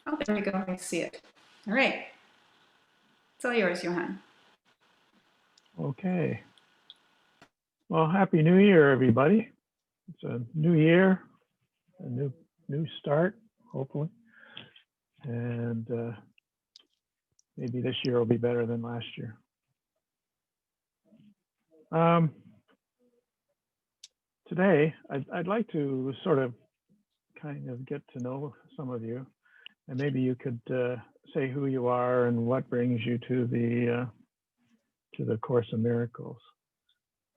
Oh, there we go. I see it. All right. It's all yours, Johan. Okay. Well, Happy New Year, everybody. It's a new year, a new start, hopefully. And maybe this year will be better than last year. Today, I'd like to sort of kind of get to know some of you, and maybe you could say who you are and what brings you to the Course in Miracles.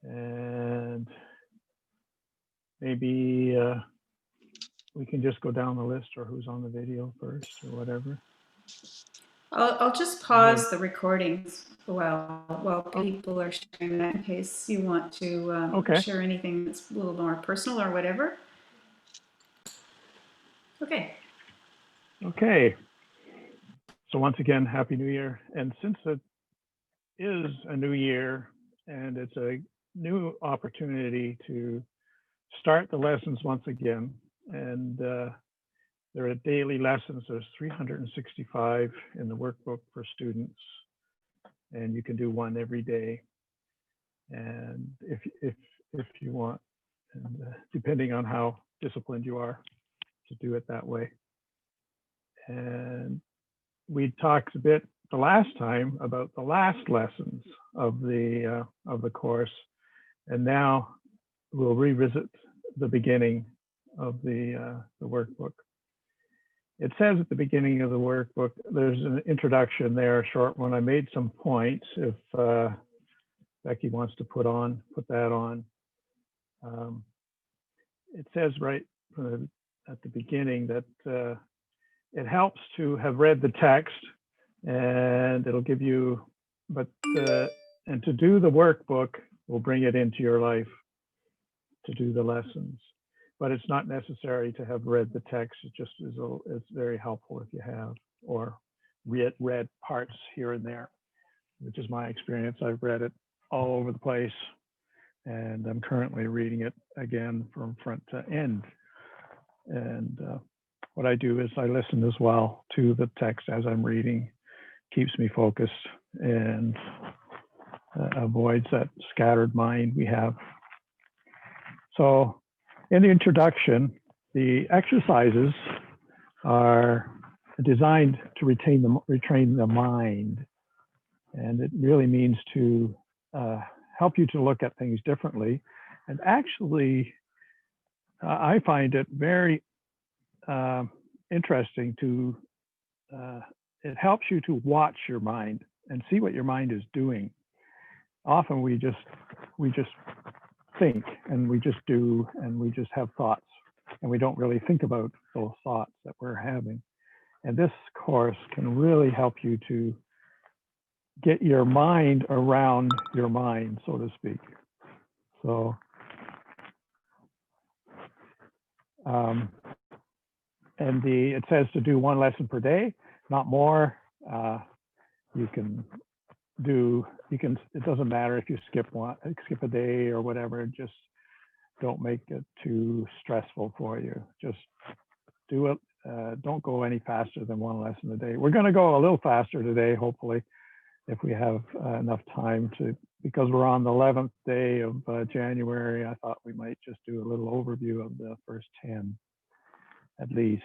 And maybe we can just go down the list, or who's on the video first, or whatever. I'll just pause the recordings while people are sharing that in case you want to share anything that's a little more personal or whatever. Okay. Okay. So once again, Happy New Year. And since it is a new year and it's a new opportunity to start the lessons once again, and there are daily lessons. There's 365 in the workbook for students, and you can do one every day. And if you want, and depending on how disciplined you are, to do it that way. And we talked a bit the last time about the last lessons of the course, and now we'll revisit the beginning of the workbook. It says at the beginning of the workbook, there's an introduction there, a short one. I made some points. If Becky wants to put that on. It says right at the beginning that it helps to have read the text, and it'll give you, and to do the workbook will bring it into your life to do the lessons. But it's not necessary to have read the text. It just is. It's very helpful if you have, or read parts here and there, which is my experience. I've read it all over the place, and I'm currently reading it again from front to end. And what I do is I listen as well to the text as I'm reading. Keeps me focused and avoids that scattered mind we have. So in the introduction, the exercises are designed to retrain the mind. And it really means to help you to look at things differently. And actually, I find it very interesting to, it helps you to watch your mind and see what your mind is doing. Often we just think, and we just do, and we just have thoughts, and we don't really think about those thoughts that we're having. And this course can really help you to get your mind around your mind, so to speak. So and it says to do one lesson per day, not more. It doesn't matter if you skip a day or whatever. Just don't make it too stressful for you. Just do it. Don't go any faster than one lesson a day. We're going to go a little faster today, hopefully, if we have enough time to, because we're on the 11th day of January. I thought we might just do a little overview of the first 10, at least,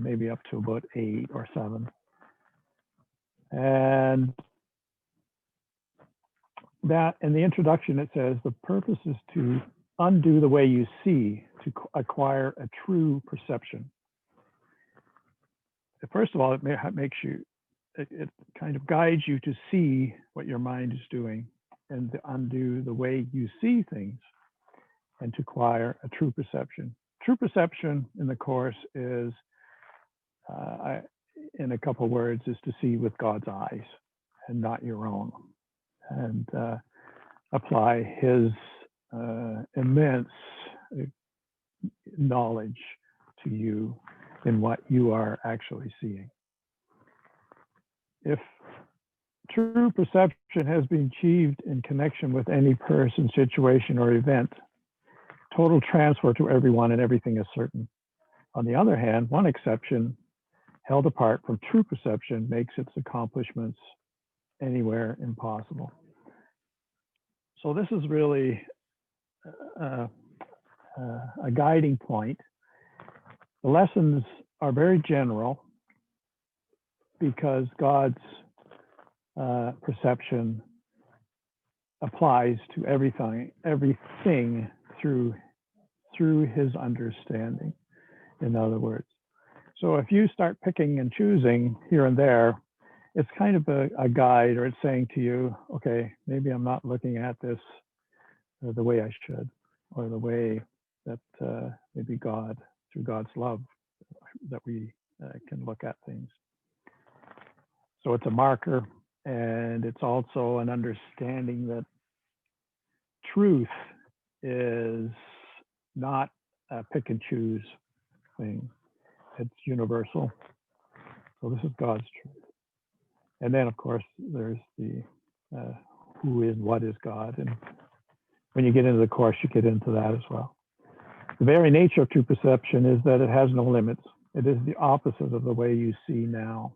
maybe up to about 8 or 7. And that in the introduction, it says the purpose is to undo the way you see, to acquire a true perception. First of all, it makes you, it kind of guides you to see what your mind is doing and to undo the way you see things and to acquire a true perception. True perception in the course is, in a couple of words, is to see with God's eyes and not your own, and apply his immense knowledge to you in what you are actually seeing. If true perception has been achieved in connection with any person, situation, or event, total transfer to everyone and everything is certain. On the other hand, one exception held apart from true perception makes its accomplishments anywhere impossible. So this is really a guiding point. The lessons are very general because God's perception applies to everything through his understanding, in other words. So if you start picking and choosing here and there, it's kind of a guide, or it's saying to you, okay, maybe I'm not looking at this the way I should, or the way that maybe God, through God's love, that we can look at things. So it's a marker, and it's also an understanding that truth is not a pick and choose thing. It's universal. So this is God's truth. And then, of course, there's the who is, what is God. And when you get into the course, you get into that as well. The very nature of true perception is that it has no limits. It is the opposite of the way you see now.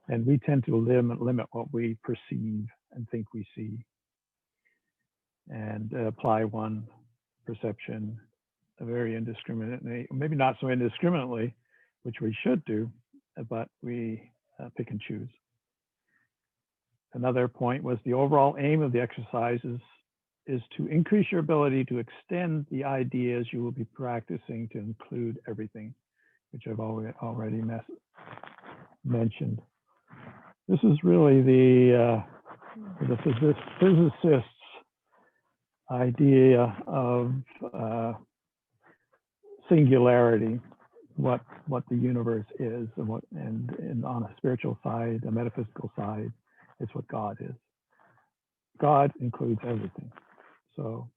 And we tend to limit what we perceive and think we see, and apply one perception very indiscriminately, maybe not so indiscriminately, which we should do, but we pick and choose. Another point was the overall aim of the exercises is to increase your ability to extend the ideas you will be practicing to include everything, which I've already mentioned. This is really the physicist's idea of singularity, what the universe is, and on a spiritual side, a metaphysical side, it's what God is. God includes everything. So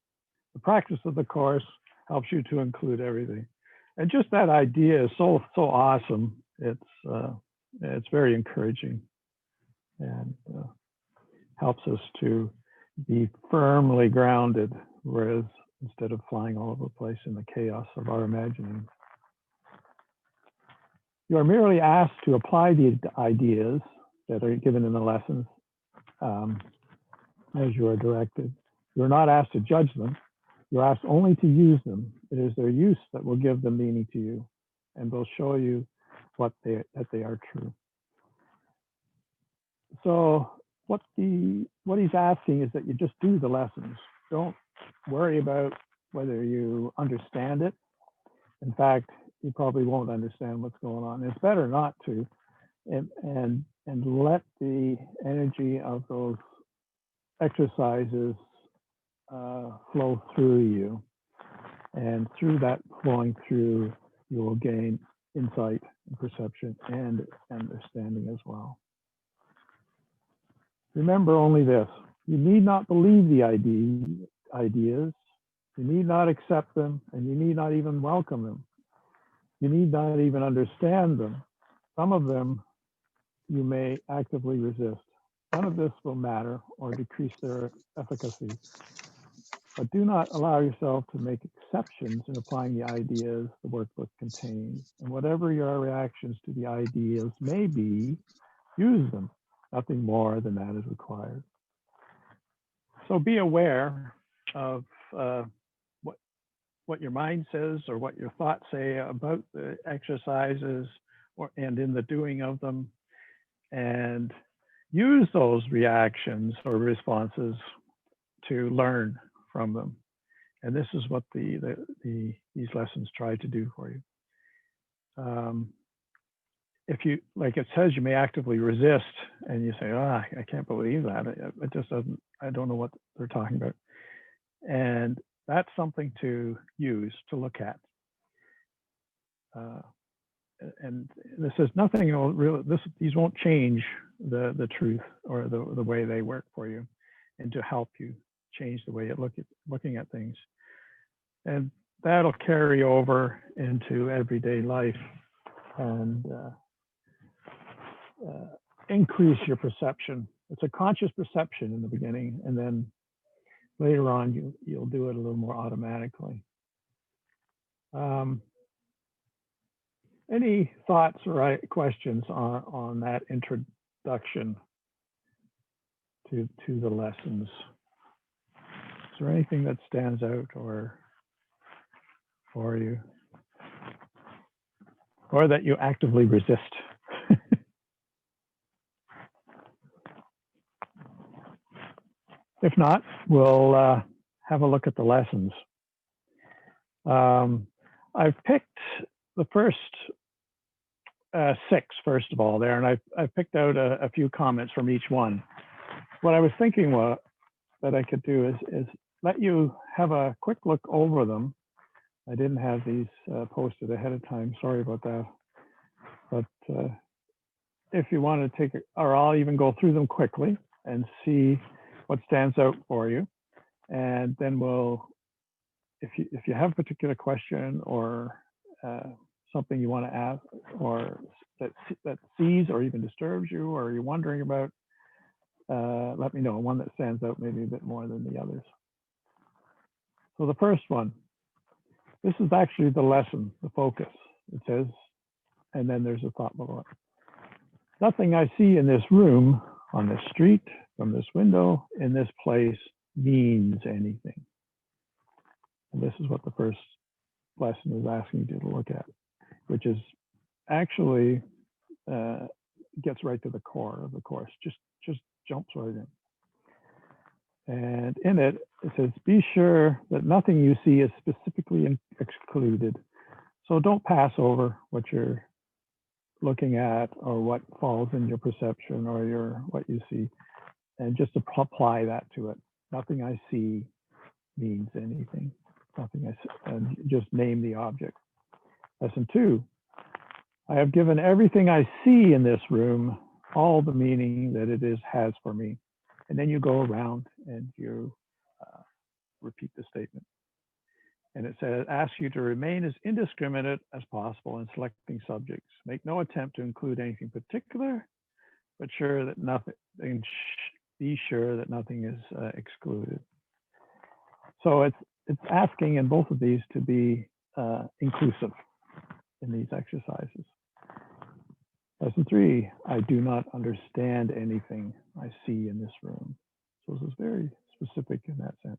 the practice of the course helps you to include everything. And just that idea is so awesome. It's very encouraging, and helps us to be firmly grounded, whereas instead of flying all over the place in the chaos of our imagining. You are merely asked to apply the ideas that are given in the lessons as you are directed. You're not asked to judge them. You're asked only to use them. It is their use that will give them meaning to you and will show you that they are true. So what he's asking is that you just do the lessons. Don't worry about whether you understand it. In fact, you probably won't understand what's going on. It's better not to, and let the energy of those exercises flow through you. And through that flowing through, you will gain insight and perception and understanding as well. Remember only this: you need not believe the ideas, you need not accept them, and you need not even welcome them. You need not even understand them. Some of them you may actively resist. None of this will matter or decrease their efficacy. But do not allow yourself to make exceptions in applying the ideas the workbook contains. And whatever your reactions to the ideas may be, use them. Nothing more than that is required. So be aware of what your mind says or what your thoughts say about the exercises and in the doing of them, and use those reactions or responses to learn from them. And this is what these lessons try to do for you. If you, like it says, you may actively resist and you say, I can't believe that. It just doesn't, I don't know what they're talking about. And that's something to use, to look at. And this is nothing real. These won't change the truth or the way they work for you, and to help you change the way you're looking at things. And that'll carry over into everyday life and increase your perception. It's a conscious perception in the beginning, and then later on you'll do it a little more automatically. Any thoughts or questions on that introduction to the lessons? Is there anything that stands out or for you, or that you actively resist? If not, we'll have a look at the lessons. I've picked the first 6, first of all, there, and I've picked out a few comments from each one. What I was thinking that I could do is let you have a quick look over them. I didn't have these posted ahead of time. Sorry about that. But if you want to take it, or I'll even go through them quickly and see what stands out for you. And then we'll, if you have a particular question or something you want to ask, or that sees or even disturbs you, or you're wondering about, let me know. One that stands out maybe a bit more than the others. So the first one, this is actually the lesson, the focus. It says, and then there's a thought below it. Nothing I see in this room, on this street, from this window, in this place means anything. And this is what the first lesson is asking you to look at, which is actually gets right to the core of the course, just jumps right in. And in it, it says, be sure that nothing you see is specifically excluded. So don't pass over what you're looking at or what falls in your perception or what you see, and just to apply that to it. Nothing I see means anything. Nothing I see, and just name the object. Lesson 2, I have given everything I see in this room all the meaning that it has for me. And then you go around and you repeat the statement. And it says, ask you to remain as indiscriminate as possible in selecting subjects. Make no attempt to include anything particular, but sure that nothing, be sure that nothing is excluded. So it's asking in both of these to be inclusive in these exercises. Lesson 3, I do not understand anything I see in this room. So this is very specific in that sense.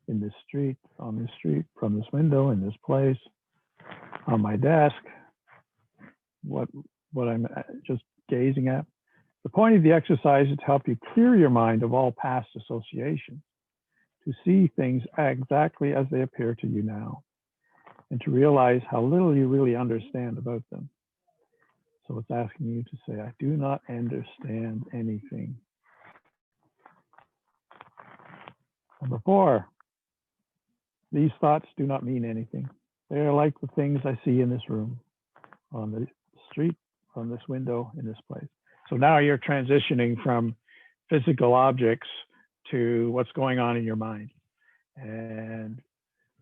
In this street, on this street, from this window, in this place, on my desk, what I'm just gazing at. The point of the exercise is to help you clear your mind of all past associations, to see things exactly as they appear to you now, and to realize how little you really understand about them. So it's asking you to say, I do not understand anything. Number 4, these thoughts do not mean anything. They are like the things I see in this room, on the street, from this window, in this place. So now you're transitioning from physical objects to what's going on in your mind. And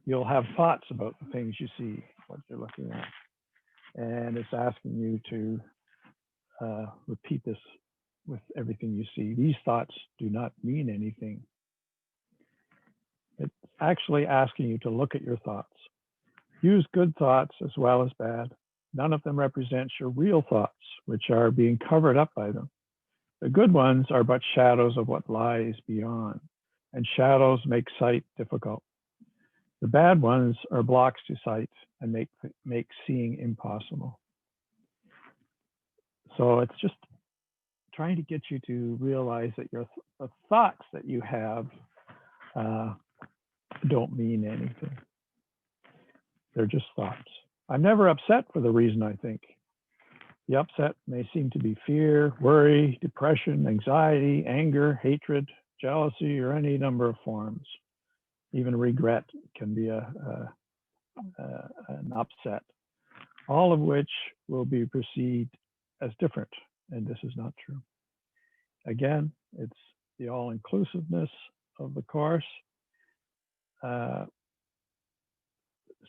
you'll have thoughts about the things you see, what you're looking at. And it's asking you to repeat this with everything you see. These thoughts do not mean anything. It's actually asking you to look at your thoughts. Use good thoughts as well as bad. None of them represents your real thoughts, which are being covered up by them. The good ones are but shadows of what lies beyond, and shadows make sight difficult. The bad ones are blocks to sight and make seeing impossible. So it's just trying to get you to realize that the thoughts that you have don't mean anything. They're just thoughts. I'm never upset for the reason I think. The upset may seem to be fear, worry, depression, anxiety, anger, hatred, jealousy, or any number of forms. Even regret can be an upset, all of which will be perceived as different, and this is not true. Again, it's the all-inclusiveness of the course,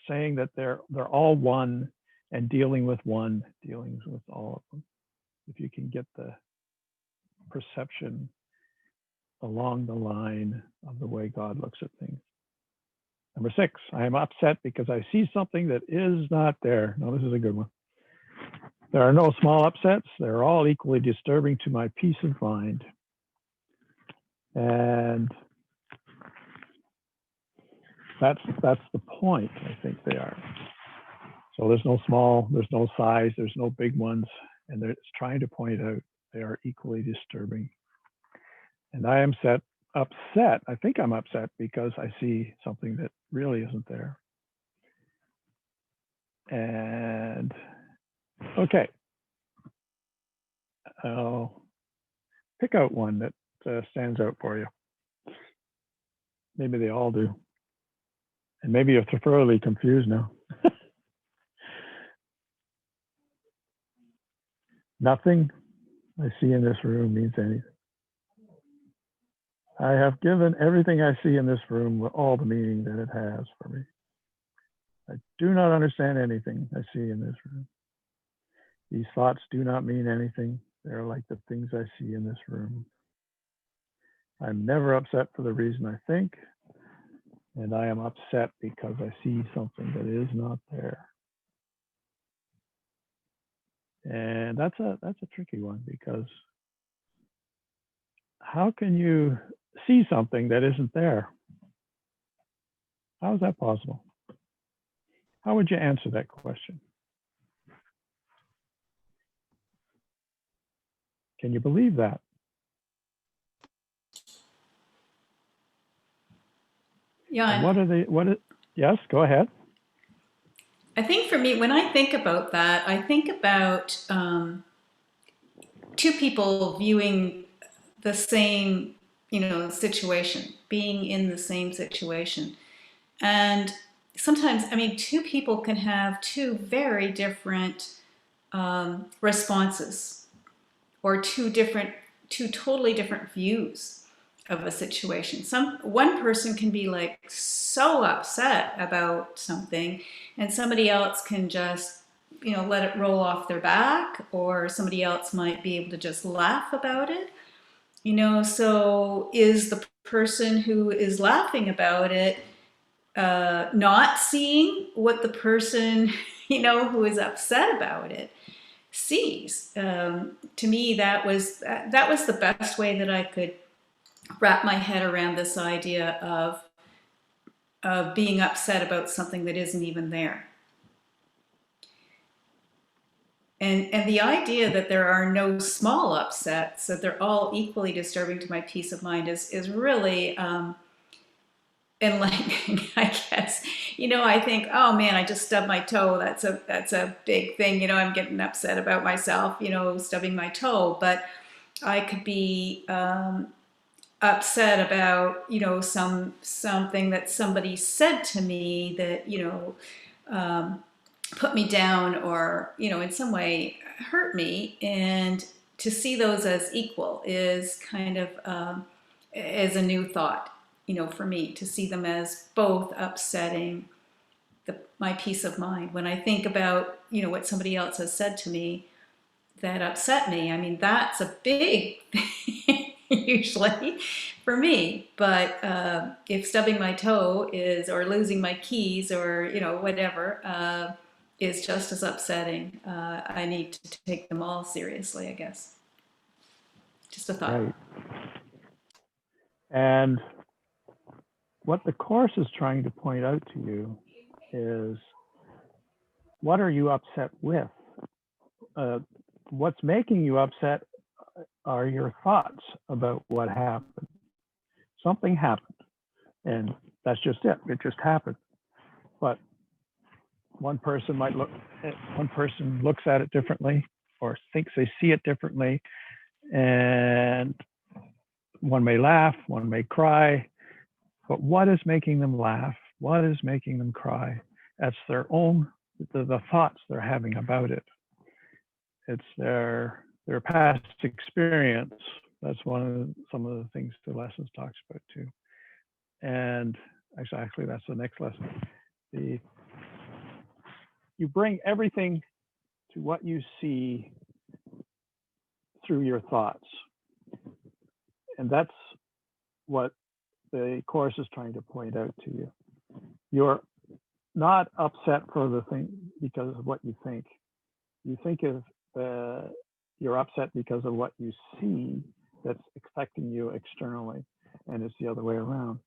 saying that they're all one and dealing with all of them. If you can get the perception along the line of the way God looks at things. Number 6, I am upset because I see something that is not there. Now, this is a good one. There are no small upsets. They're all equally disturbing to my peace of mind. And that's the point, I think they are. So there's no small, there's no size, there's no big ones. And it's trying to point out they are equally disturbing. And I am upset. I think I'm upset because I see something that really isn't there. And okay, I'll pick out one that stands out for you. Maybe they all do. And maybe you're thoroughly confused now. Nothing I see in this room means anything. I have given everything I see in this room all the meaning that it has for me. I do not understand anything I see in this room. These thoughts do not mean anything. They're like the things I see in this room. I'm never upset for the reason I think, and I am upset because I see something that is not there. And that's a tricky one, because how can you see something that isn't there? How is that possible? How would you answer that question? Can you believe that? Yeah. Yes, go ahead. I think for me, when I think about that, I think about two people viewing the same, situation, being in the same situation. And sometimes, I mean, two people can have two very different responses, or two totally different views of a situation. One person can be like so upset about something, and somebody else can just let it roll off their back, or somebody else might be able to just laugh about it. So is the person who is laughing about it not seeing what the person who is upset about it sees? To me, that was the best way that I could wrap my head around this idea of being upset about something that isn't even there. And the idea that there are no small upsets, that they're all equally disturbing to my peace of mind, is really enlightening, I guess. I think, oh man, I just stubbed my toe. That's a big thing. I'm getting upset about myself, stubbing my toe. But I could be upset about something that somebody said to me that put me down, or in some way hurt me. And to see those as equal is kind of is a new thought, for me, to see them as both upsetting my peace of mind. When I think about what somebody else has said to me that upset me, I mean, that's a big thing usually for me. But if stubbing my toe or losing my keys, or whatever, is just as upsetting, I need to take them all seriously, I guess. Just a thought. Right. And what the Course is trying to point out to you is, what are you upset with? What's making you upset are your thoughts about what happened. Something happened, and that's just it. It just happened. But one person looks at it differently, or thinks they see it differently, and one may laugh, one may cry. But what is making them laugh? What is making them cry? That's their own, the thoughts they're having about it. It's their past experience. That's some of the things the lessons talks about too. And exactly, that's the next lesson. You bring everything to what you see through your thoughts. And that's what the Course is trying to point out to you. You're not upset for the thing because of what you think. You think of you're upset because of what you see that's affecting you externally, and it's the other way around.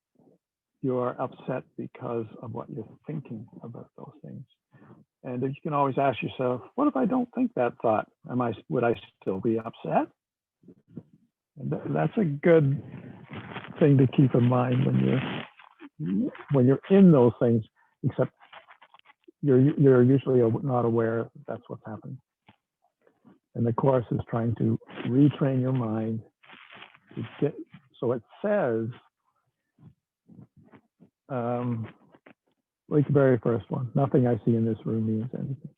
You're upset because of what you're thinking about those things. And you can always ask yourself, what if I don't think that thought? Would I still be upset? And that's a good thing to keep in mind when you're in those things, except you're usually not aware that's what's happening. And the course is trying to retrain your mind to get, so it says, like the very first one, nothing I see in this room means anything.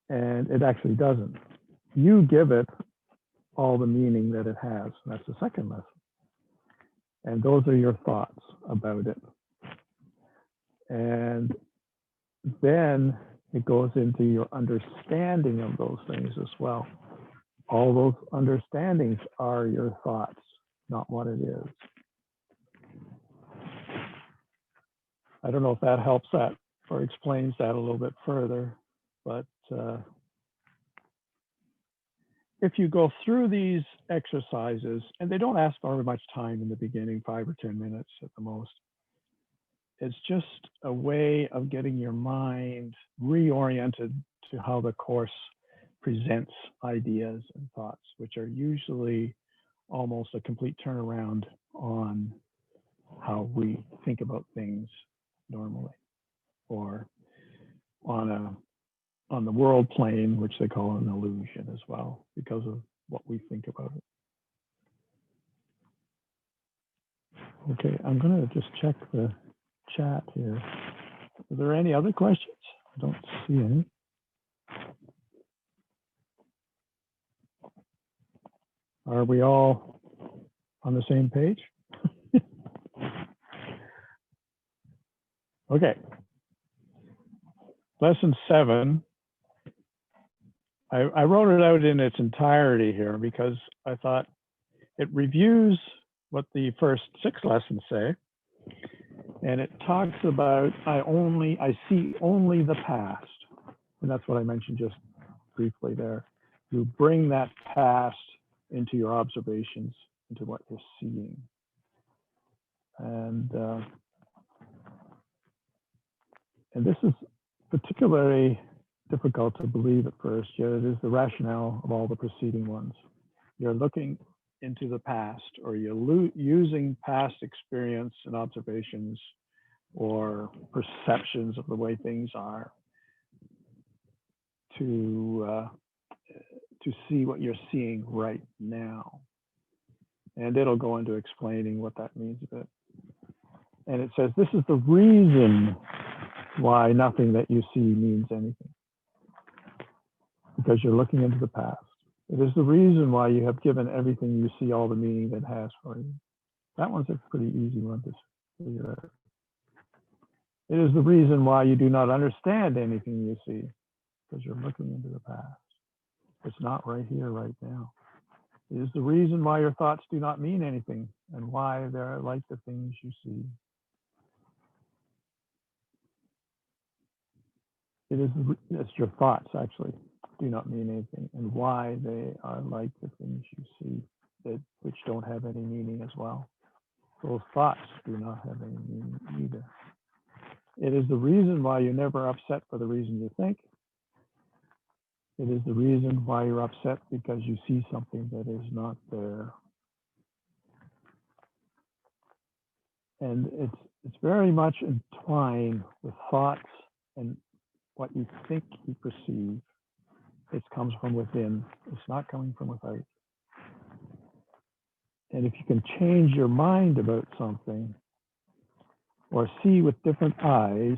And it actually doesn't. You give it all the meaning that it has. That's the second lesson. And those are your thoughts about it. And then it goes into your understanding of those things as well. All those understandings are your thoughts, not what it is. I don't know if that helps that or explains that a little bit further, but if you go through these exercises, and they don't ask very much time in the beginning, 5 or 10 minutes at the most, it's just a way of getting your mind reoriented to how the course presents ideas and thoughts, which are usually almost a complete turnaround on how we think about things normally, or on the world plane, which they call an illusion as well, because of what we think about it. Okay, I'm going to just check the chat here. Are there any other questions? I don't see any. Are we all on the same page? Okay. Lesson 7. I wrote it out in its entirety here because I thought it reviews what the first 6 lessons say. And it talks about, I see only the past. And that's what I mentioned just briefly there. You bring that past into your observations, into what you're seeing. And this is particularly difficult to believe at first, yet it is the rationale of all the preceding ones. You're looking into the past, or you're using past experience and observations or perceptions of the way things are to see what you're seeing right now. And it'll go into explaining what that means a bit. And it says, this is the reason why nothing that you see means anything. Because you're looking into the past. It is the reason why you have given everything you see all the meaning that it has for you. That one's a pretty easy one to figure out. It is the reason why you do not understand anything you see, because you're looking into the past. It's not right here, right now. It is the reason why your thoughts do not mean anything and why they're like the things you see. It's your thoughts actually do not mean anything and why they are like the things you see, which don't have any meaning as well. Those thoughts do not have any meaning either. It is the reason why you're never upset for the reason you think. It is the reason why you're upset because you see something that is not there. And it's very much entwined with thoughts and what you think you perceive. It comes from within. It's not coming from without. And if you can change your mind about something or see with different eyes,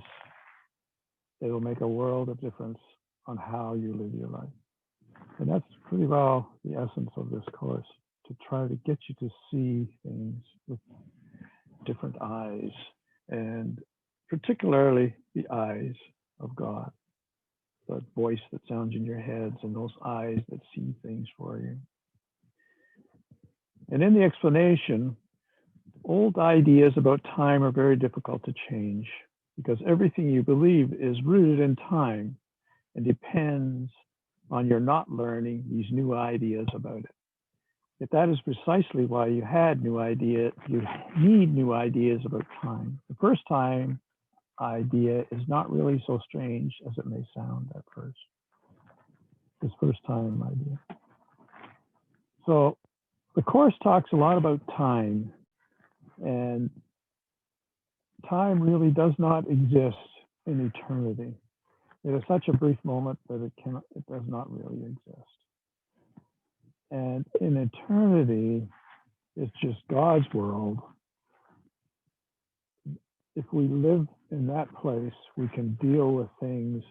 it'll make a world of difference on how you live your life. And that's pretty well the essence of this course, to try to get you to see things with different eyes, and particularly the eyes of God, the voice that sounds in your heads and those eyes that see things for you. And in the explanation, old ideas about time are very difficult to change because everything you believe is rooted in time and depends on your not learning these new ideas about it. If that is precisely why you had new ideas, you need new ideas about time. The first time idea is not really so strange as it may sound at first. This first time idea. So the course talks a lot about time, and time really does not exist in eternity. It is such a brief moment that it does not really exist. And in eternity, it's just God's world. If we live in that place, we can deal with things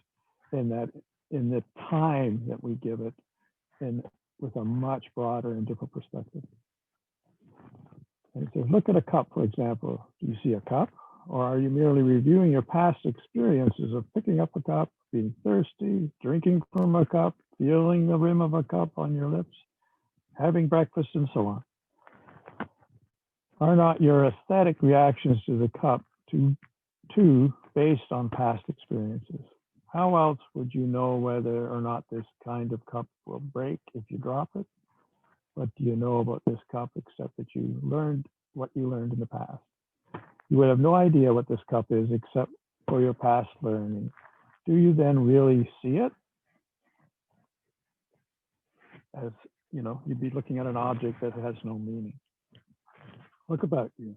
in the time that we give it, and with a much broader and different perspective. And it says, look at a cup, for example. Do you see a cup? Or are you merely reviewing your past experiences of picking up a cup, being thirsty, drinking from a cup, feeling the rim of a cup on your lips, having breakfast, and so on? Are not your aesthetic reactions to the cup too based on past experiences? How else would you know whether or not this kind of cup will break if you drop it? What do you know about this cup except that you learned what you learned in the past? You would have no idea what this cup is except for your past learning. Do you then really see it? As you know, you'd be looking at an object that has no meaning. Look about you.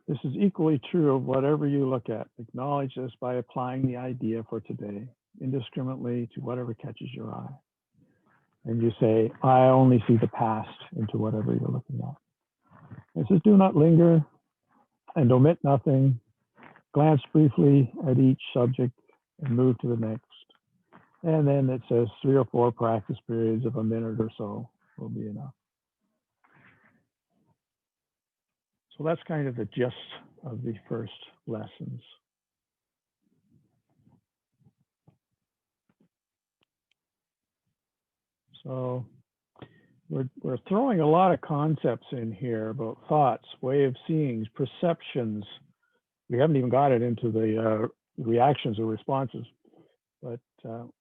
This is equally true of whatever you look at. Acknowledge this by applying the idea for today indiscriminately to whatever catches your eye. And you say, I only see the past into whatever you're looking at. It says, do not linger and omit nothing. Glance briefly at each subject and move to the next. And then it says 3 or 4 practice periods of a minute or so will be enough. So that's kind of the gist of the first lessons. So we're throwing a lot of concepts in here about thoughts, way of seeing, perceptions. We haven't even got it into the reactions or responses, but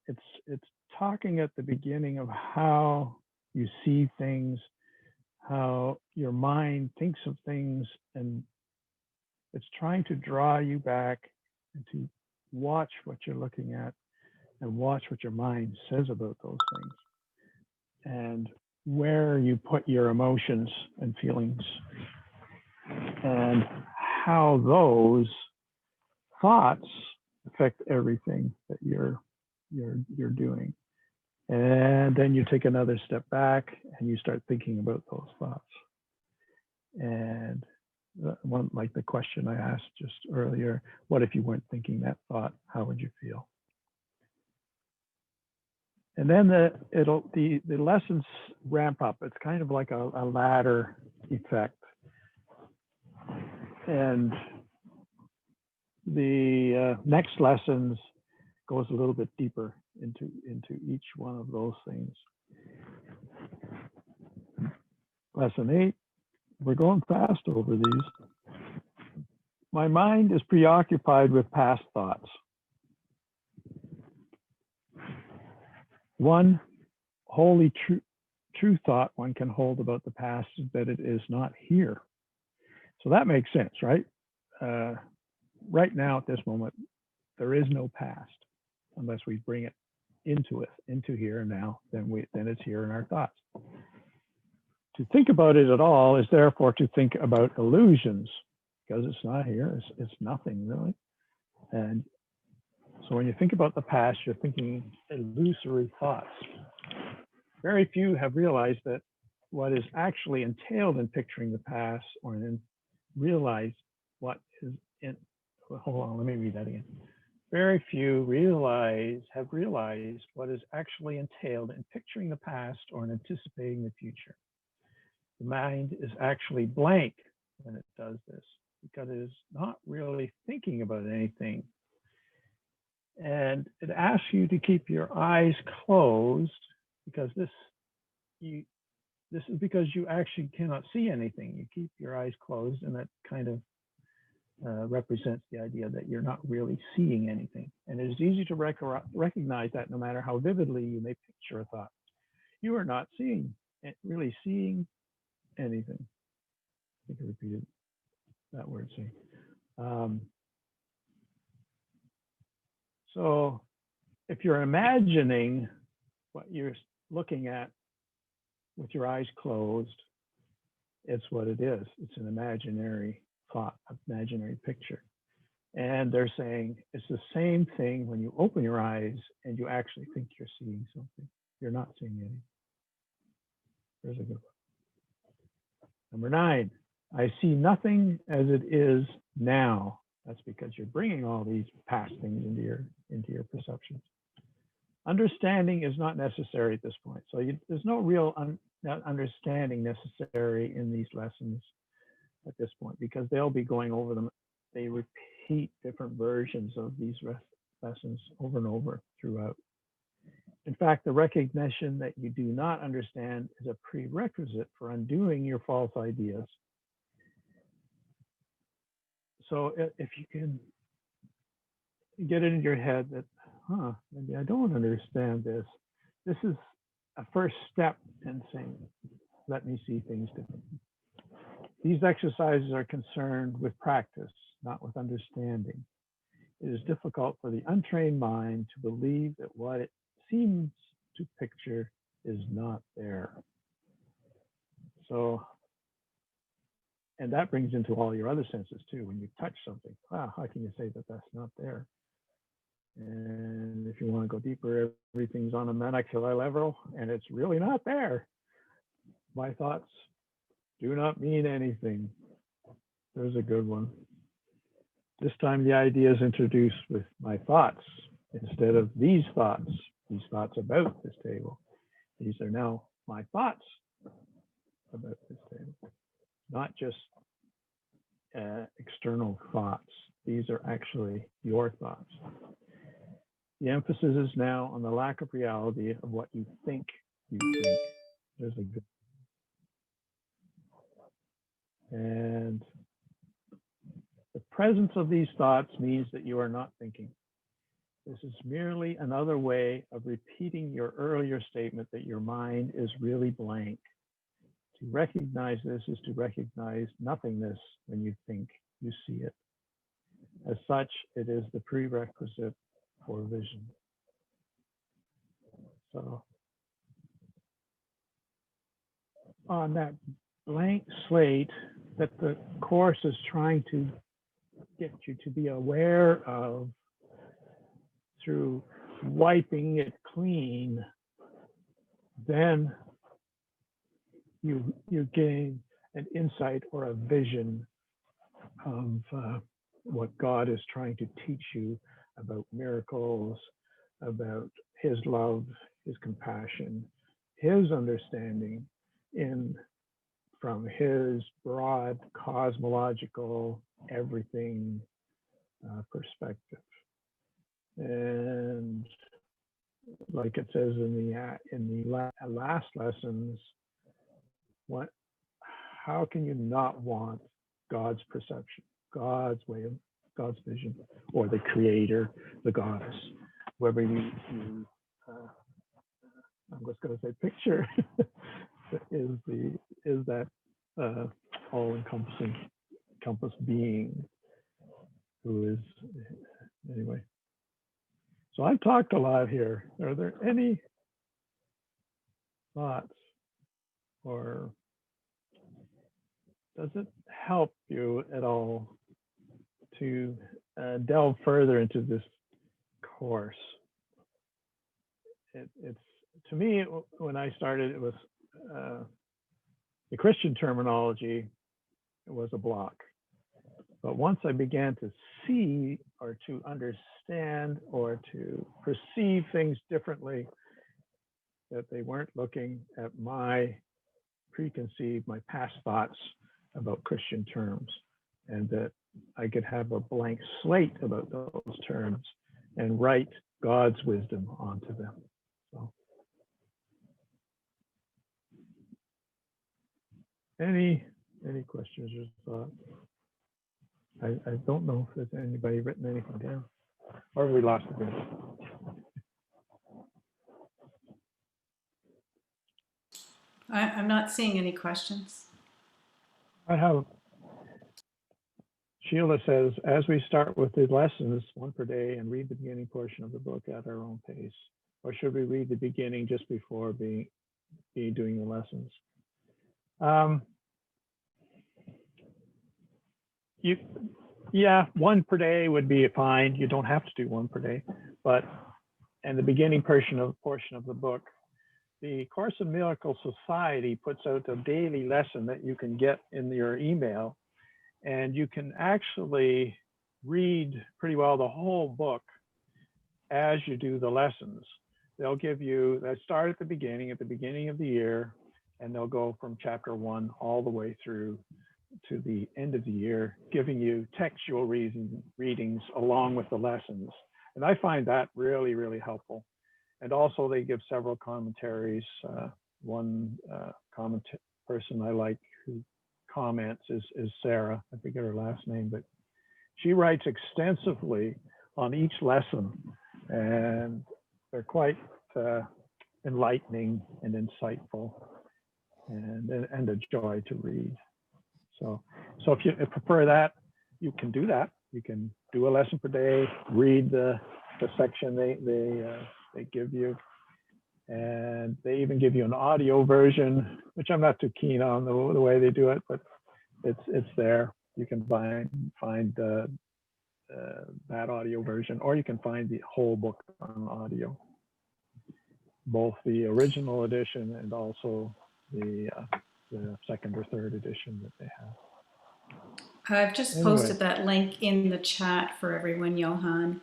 it's talking at the beginning of how you see things, how your mind thinks of things, and it's trying to draw you back and to watch what you're looking at and watch what your mind says about those things and where you put your emotions and feelings and how those thoughts affect everything that you're doing. And then you take another step back and you start thinking about those thoughts. And one, like the question I asked just earlier, what if you weren't thinking that thought? How would you feel? And then the lessons ramp up. It's kind of like a ladder effect. And the next lessons goes a little bit deeper into each one of those things. Lesson 8, we're going fast over these. My mind is preoccupied with past thoughts. One wholly true thought one can hold about the past is that it is not here. So that makes sense, right? Right now at this moment, there is no past unless we bring it into here and now, then it's here in our thoughts. To think about it at all is therefore to think about illusions, because it's not here, it's nothing really. And so when you think about the past, you're thinking illusory thoughts. Very few have realized that what is actually entailed in picturing the past or in realize what is in, hold on, let me read that again. Very few have realized what is actually entailed in picturing the past or in anticipating the future. The mind is actually blank when it does this because it is not really thinking about anything. And it asks you to keep your eyes closed because this is because you actually cannot see anything. You keep your eyes closed and that kind of represents the idea that you're not really seeing anything. And it is easy to recognize that no matter how vividly you may picture a thought. You are not really seeing anything. I think I repeated that word, see. So if you're imagining what you're looking at with your eyes closed, it's what it is. It's an imaginary thought, imaginary picture. And they're saying it's the same thing when you open your eyes and you actually think you're seeing something. You're not seeing anything. There's a good one. Number 9, I see nothing as it is now. That's because you're bringing all these past things into your perceptions. Understanding is not necessary at this point. So there's no real understanding necessary in these lessons at this point, because they'll be going over them. They repeat different versions of these lessons over and over throughout. In fact, the recognition that you do not understand is a prerequisite for undoing your false ideas. So if you can get it in your head that, maybe I don't understand this. This is a first step in saying, let me see things differently. These exercises are concerned with practice, not with understanding. It is difficult for the untrained mind to believe that what it seems to picture is not there. So, and that brings into all your other senses too. When you touch something, wow, how can you say that that's not there? And if you want to go deeper, everything's on a molecular level and it's really not there. My thoughts do not mean anything. There's a good one. This time the idea is introduced with my thoughts instead of these thoughts about this table. These are now my thoughts about this table, not just external thoughts. These are actually your thoughts. The emphasis is now on the lack of reality of what you think you think. There's a good. And the presence of these thoughts means that you are not thinking. This is merely another way of repeating your earlier statement that your mind is really blank. To recognize this is to recognize nothingness when you think you see it. As such, it is the prerequisite for vision. So, on that blank slate that the Course is trying to get you to be aware of through wiping it clean, then you gain an insight or a vision of what God is trying to teach you about miracles, about his love, his compassion, his understanding from his broad cosmological everything perspective. And like it says in the last lessons, how can you not want God's perception, God's way of God's vision, or the creator, the goddess, whoever you I'm just going to say picture is that all-encompassing being who is, anyway. So I've talked a lot here. Are there any thoughts, or does it help you at all to delve further into this course? It's to me, when I started, it was the Christian terminology was a block. But once I began to see or to understand or to perceive things differently, that they weren't looking at my preconceived, my past thoughts about Christian terms, and that I could have a blank slate about those terms and write God's wisdom onto them. So, any questions or thoughts? I don't know if there's anybody written anything down, or we lost it again. I'm not seeing any questions. I have, Sheila says, as we start with the lessons, one per day, and read the beginning portion of the book at our own pace, or should we read the beginning just before be doing the lessons? Yeah, one per day would be fine. You don't have to do one per day, but and the beginning portion of the book, the Course in Miracles Society puts out a daily lesson that you can get in your email, and you can actually read pretty well the whole book as you do the lessons. They'll give you, they start at the beginning of the year, and they'll go from chapter 1 all the way through to the end of the year, giving you textual readings along with the lessons. And I find that really, really helpful. And also they give several commentaries. One person I like who comments is Sarah. I forget her last name, but she writes extensively on each lesson, and they're quite enlightening and insightful, and a joy to read. So if you prefer that, you can do that. You can do a lesson per day, read the section they give you, and they even give you an audio version, which I'm not too keen on the way they do it, but it's there. You can find that audio version, or you can find the whole book on audio, both the original edition and also the second or third edition that they have. I've just posted that link in the chat for everyone, Johan,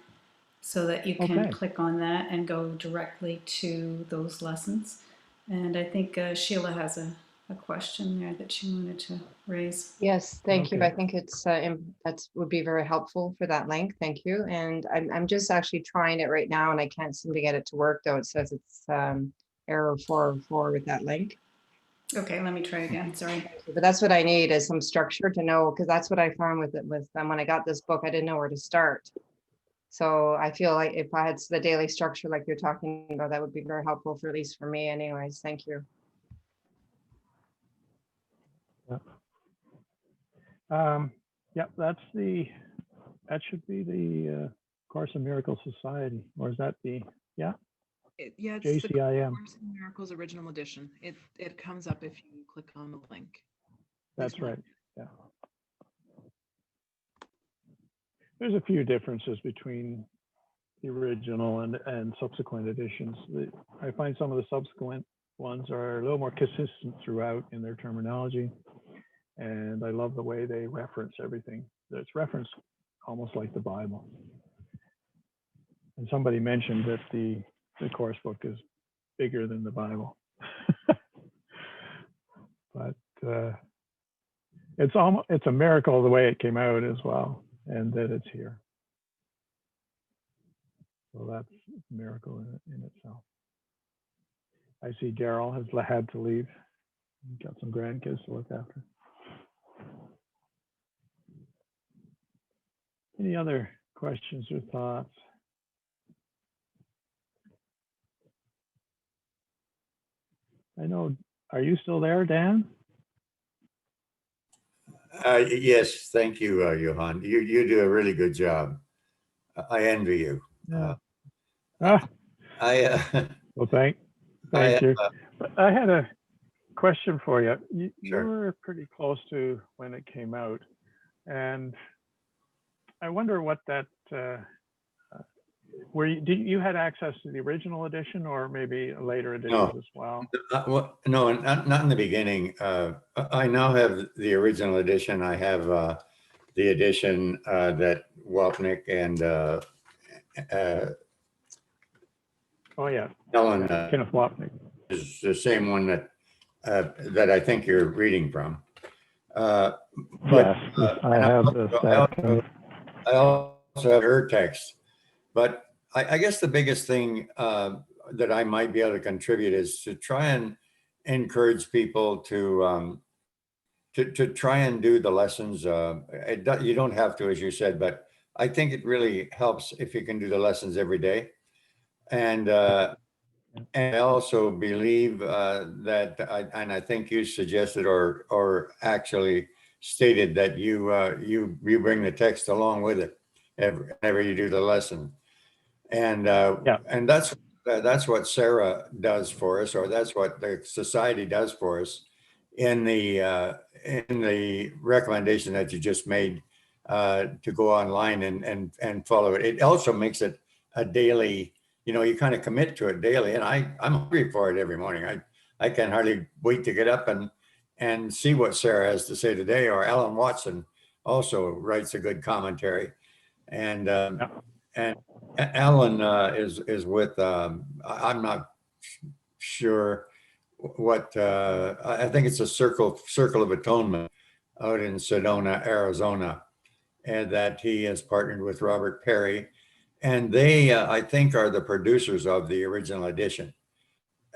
so that you can click on that and go directly to those lessons. And I think Sheila has a question there that she wanted to raise. Yes, thank you. I think it's that would be very helpful for that link. Thank you. And I'm just actually trying it right now, and I can't seem to get it to work, though. It says it's error 404 with that link. Okay, let me try again. Sorry. But that's what I need, is some structure to know, because that's what I found with when I got this book, I didn't know where to start. So I feel like if I had the daily structure like you're talking about, that would be very helpful, for at least for me anyways. Thank you. Yeah, that should be the Course in Miracles Society, or is that the, yeah? It's JCIM. the Course in Miracles original edition. It comes up if you click on the link. That's right, yeah. There's a few differences between the original and subsequent editions. I find some of the subsequent ones are a little more consistent throughout in their terminology. And I love the way they reference everything. It's referenced almost like the Bible. And somebody mentioned that the course book is bigger than the Bible. But it's a miracle the way it came out as well, and that it's here. So that's a miracle in itself. I see Daryl has had to leave. He's got some grandkids to look after. Any other questions or thoughts? I know, are you still there, Dan? Yes, thank you, Johan. You do a really good job. I envy you. Yeah. Well, thank you. I had a question for you. You were pretty close to when it came out, and I wonder what that did you had access to the original edition, or maybe later editions as well? No, not in the beginning. I now have the original edition. I have the edition that Wapnick and Ellen Kenneth Wapnick is the same one that I think you're reading from. But yes, I have the I also have her text. But I guess the biggest thing that I might be able to contribute is to try and encourage people to to try and do the lessons. You don't have to, as you said, but I think it really helps if you can do the lessons every day. And I also believe that, and I think you suggested or actually stated that you bring the text along with it whenever you do the lesson, and Yeah. and that's what Sarah does for us, or that's what the society does for us in the recommendation that you just made to go online and follow it. It also makes it a daily, you kind of commit to it daily. And I'm hungry for it every morning. I can hardly wait to get up and see what Sarah has to say today. Or Alan Watson also writes a good commentary. And and Alan is with I'm not sure what I think it's a Circle of Atonement out in Sedona, Arizona, and that he has partnered with Robert Perry, and they I think are the producers of the original edition.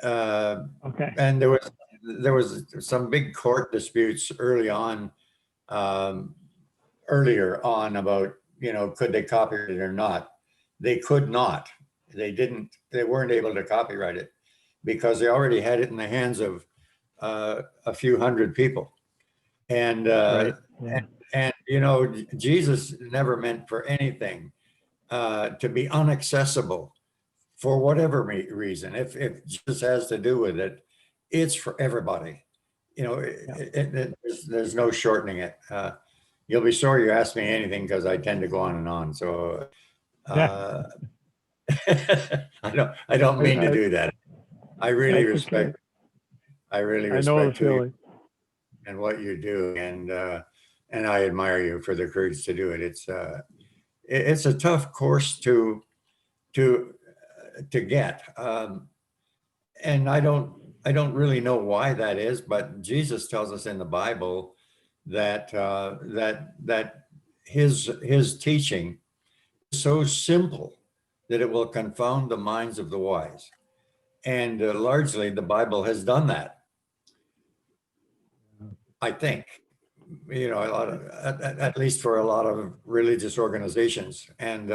Okay. And there was some big court disputes earlier on about could they copyright it or not. They could not. They weren't able to copyright it because they already had it in the hands of a few hundred people. And Right. Yeah. and Jesus never meant for anything to be inaccessible for whatever reason. If Jesus has to do with it, it's for everybody. There's no shortening it. You'll be sorry you asked me anything because I tend to go on and on. So Yeah. I don't mean to do that. I really That's okay. respect. I really I know the respect who you feeling. and what you do, and I admire you for the courage to do it. It's a tough course to get, and I don't really know why that is, but Jesus tells us in the Bible that that his teaching is so simple that it will confound the minds of the wise, and largely the Bible has done that. I think, a lot of, at least for a lot of religious organizations, and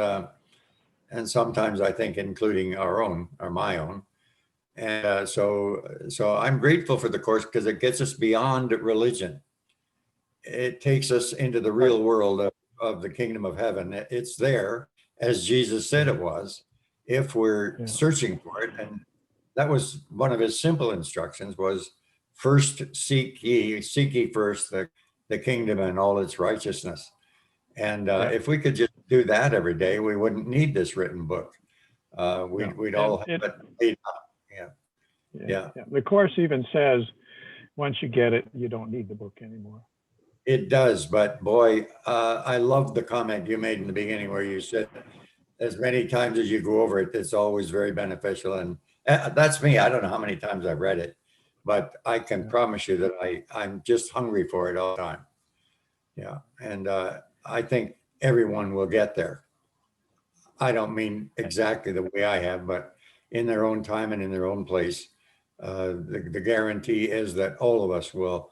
sometimes I think including our own or my own. And so I'm grateful for the course because it gets us beyond religion. It takes us into the real world of the kingdom of heaven. It's there, as Jesus said it was, if we're searching for it. And that was one of his simple instructions was first seek ye first the kingdom and all its righteousness. And if we could just do that every day, we wouldn't need this written book. We'd all have it laid out. Yeah. The course even says once you get it, you don't need the book anymore. It does, but boy, I love the comment you made in the beginning where you said, as many times as you go over it, it's always very beneficial. And that's me. I don't know how many times I've read it, but I can promise you that I'm just hungry for it all the time. Yeah. And I think everyone will get there. I don't mean exactly the way I have, but in their own time and in their own place. The guarantee is that all of us will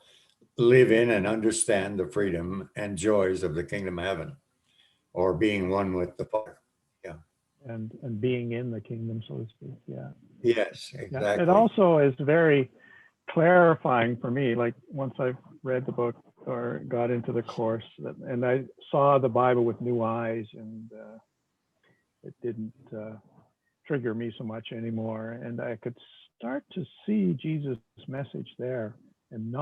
live in and understand the freedom and joys of the kingdom of heaven, or being one with the Father. Yeah. And being in the kingdom, so to speak. Yeah. Yes, exactly. It also is very clarifying for me. Like once I've read the book or got into the course, and I saw the Bible with new eyes, and it didn't trigger me so much anymore, and I could start to see Jesus' message there, and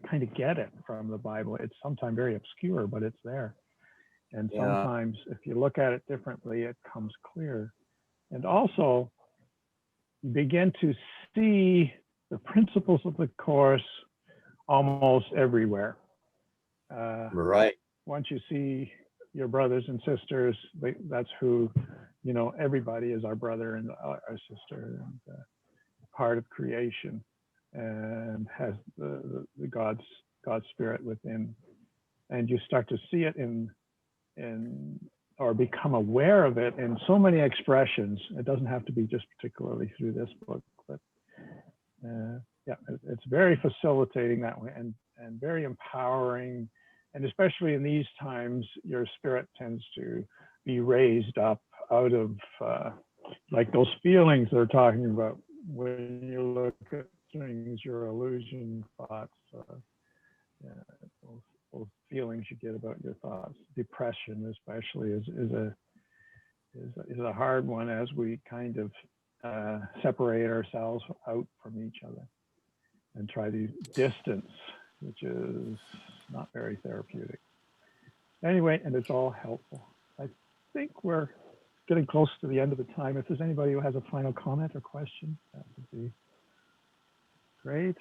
kind of get it from the Bible. It's sometimes very obscure, but it's there. And sometimes if you look at it differently, it comes clear. And also you begin to see the principles of the course almost everywhere. Right. Once you see your brothers and sisters, that's who, everybody is our brother and our sister, and part of creation, and has the God's spirit within. And you start to see it in or become aware of it in so many expressions. It doesn't have to be just particularly through this book, but Yeah, it's very facilitating that way and very empowering. And especially in these times, your spirit tends to be raised up out of like those feelings they're talking about when you look at things, your illusion thoughts, yeah, those feelings you get about your thoughts. Depression, especially, is a hard one as we kind of separate ourselves out from each other and try to distance, which is not very therapeutic. Anyway, and it's all helpful. I think we're getting close to the end of the time. If there's anybody who has a final comment or question, that would be great.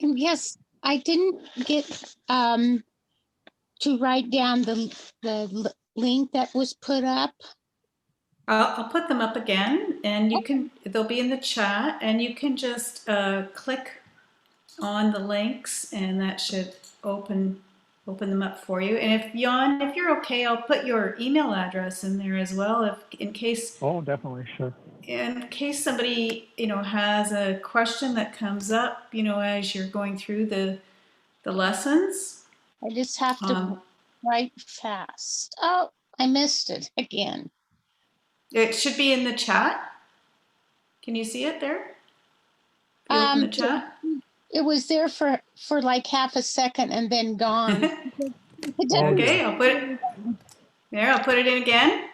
Yes, I didn't get to write down the link that was put up. I'll put them up again, and you can. They'll be in the chat, and you can just click on the links, and that should open them up for you. And if Jan, if you're okay, I'll put your email address in there as well, in case. Oh, definitely, sure. In case somebody has a question that comes up, as you're going through the lessons. I just have to write fast. Oh, I missed it again. It should be in the chat. Can you see it there? If you open the chat. It was there for like half a second and then gone. Okay, I'll put it there. I'll put it in again.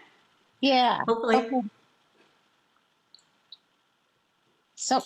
Yeah. Hopefully. Okay. So